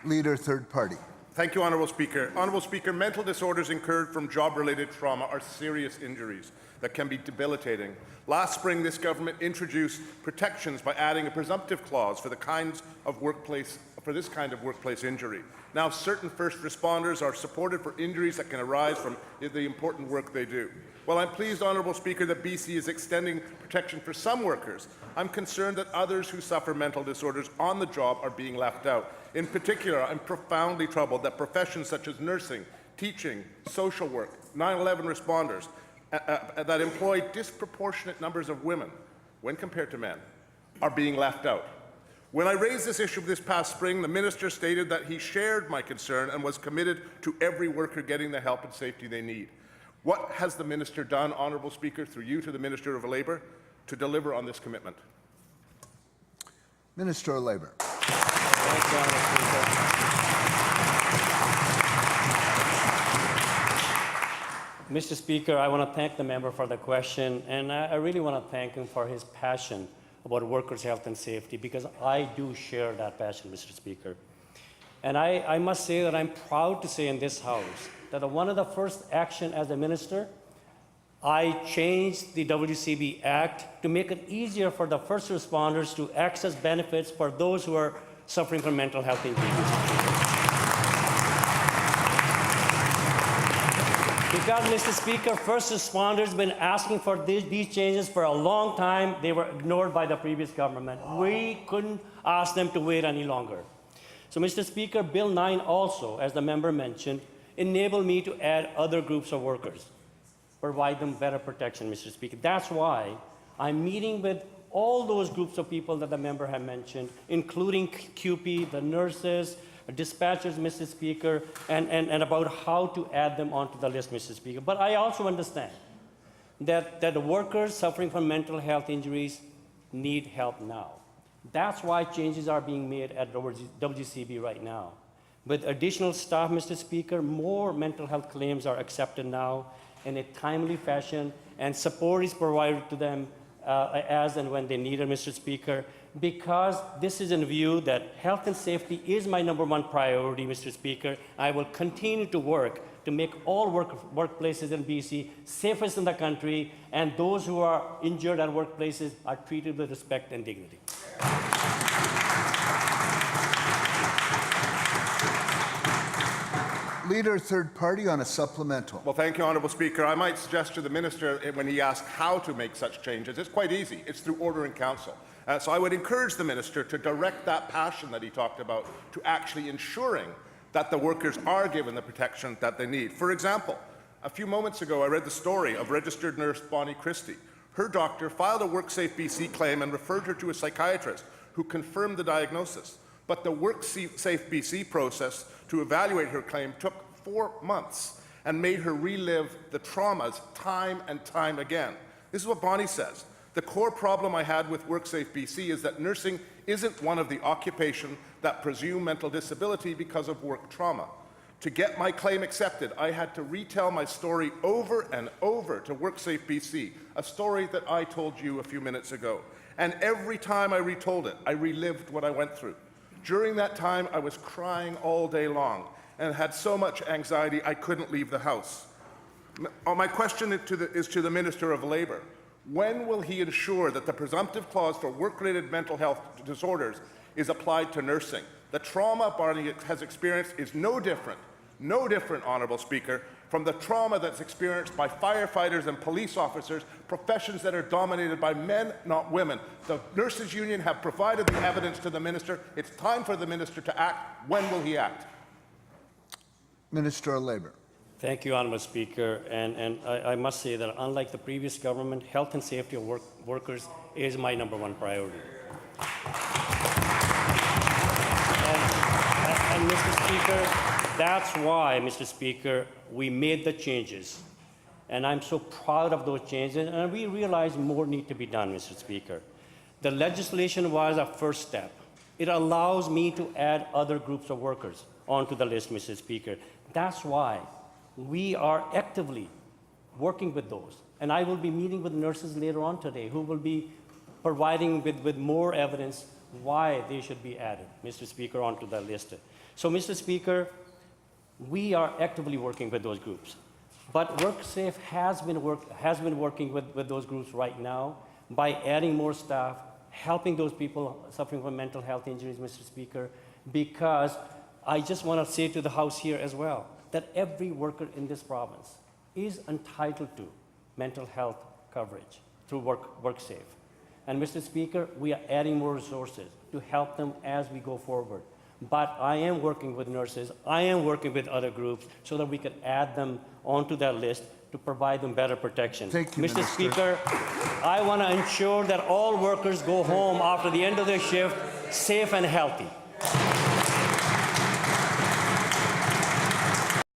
Leader, third party. Thank you, Honourable Speaker. Honourable Speaker, mental disorders incurred from job-related trauma are serious injuries that can be debilitating. Last spring, this government introduced protections by adding a presumptive clause for this kind of workplace injury. Now, certain first responders are supported for injuries that can arise from the important work they do. While I'm pleased, Honourable Speaker, that BC is extending protection for some workers, I'm concerned that others who suffer mental disorders on the job are being left out. In particular, I'm profoundly troubled that professions such as nursing, teaching, social work, 9/11 responders, that employ disproportionate numbers of women, when compared to men, are being left out. When I raised this issue this past spring, the minister stated that he shared my concern and was committed to every worker getting the help and safety they need. What has the minister done, Honourable Speaker, through you to the Minister of Labour, to deliver on this commitment? Minister of Labour. Thank you, Honourable Speaker. Mr. Speaker, I want to thank the member for the question, and I really want to thank him for his passion about workers' health and safety, because I do share that passion, Mr. Speaker. And I must say that I'm proud to say in this House that one of the first action as a minister, I changed the WCB Act to make it easier for the first responders to access benefits for those who are suffering from mental health injuries. Because, Mr. Speaker, first responders have been asking for these changes for a long time. They were ignored by the previous government. We couldn't ask them to wait any longer. So, Mr. Speaker, Bill 9 also, as the member mentioned, enabled me to add other groups of workers, provide them better protection, Mr. Speaker. That's why I'm meeting with all those groups of people that the member had mentioned, including QP, the nurses, dispatchers, Mr. Speaker, and about how to add them onto the list, Mr. Speaker. But I also understand that the workers suffering from mental health injuries need help now. That's why changes are being made at WCB right now. With additional staff, Mr. Speaker, more mental health claims are accepted now in a timely fashion, and support is provided to them as and when they need it, Mr. Speaker, because this is in view that health and safety is my #1 priority, Mr. Speaker. I will continue to work to make all workplaces in BC safest in the country, and those who are injured at workplaces are treated with respect and dignity. Leader, third party on a supplemental. Well, thank you, Honourable Speaker. I might suggest to the minister, when he asked how to make such changes, it's quite easy. It's through order in council. So I would encourage the minister to direct that passion that he talked about to actually ensuring that the workers are given the protection that they need. For example, a few moments ago, I read the story of registered nurse Bonnie Christie. Her doctor filed a WorkSafe BC claim and referred her to a psychiatrist who confirmed the diagnosis. But the WorkSafe BC process to evaluate her claim took 4 months and made her relive the traumas time and time again. This is what Bonnie says. The core problem I had with WorkSafe BC is that nursing isn't one of the occupations that presume mental disability because of work trauma. To get my claim accepted, I had to retell my story over and over to WorkSafe BC, a story that I told you a few minutes ago. And every time I retold it, I relived what I went through. During that time, I was crying all day long and had so much anxiety I couldn't leave the house. My question is to the Minister of Labour. When will he ensure that the presumptive clause for work-related mental health disorders is applied to nursing? The trauma Barney has experienced is no different, Honourable Speaker, from the trauma that's experienced by firefighters and police officers, professions that are dominated by men, not women. The Nurses Union have provided the evidence to the minister. It's time for the minister to act. When will he act? Minister of Labour. Thank you, Honourable Speaker. And I must say that unlike the previous government, health and safety of workers is my #1 priority. And Mr. Speaker, that's why, Mr. Speaker, we made the changes. And I'm so proud of those changes, and we realize more need to be done, Mr. Speaker. The legislation was a first step. It allows me to add other groups of workers onto the list, Mr. Speaker. That's why we are actively working with those. And I will be meeting with nurses later on today who will be providing with more evidence why they should be added, Mr. Speaker, onto the list. So, Mr. Speaker, we are actively working with those groups. But WorkSafe has been working with those groups right now by adding more staff, helping those people suffering from mental health injuries, Mr. Speaker, because I just want to say to the House here as well that every worker in this province is entitled to mental health coverage through WorkSafe. And Mr. Speaker, we are adding more resources to help them as we go forward. But I am working with nurses, I am working with other groups so that we can add them onto that list to provide them better protection. Thank you, Mr. Minister. Speaker, I want to ensure that all workers go home after the end of their shift safe and healthy.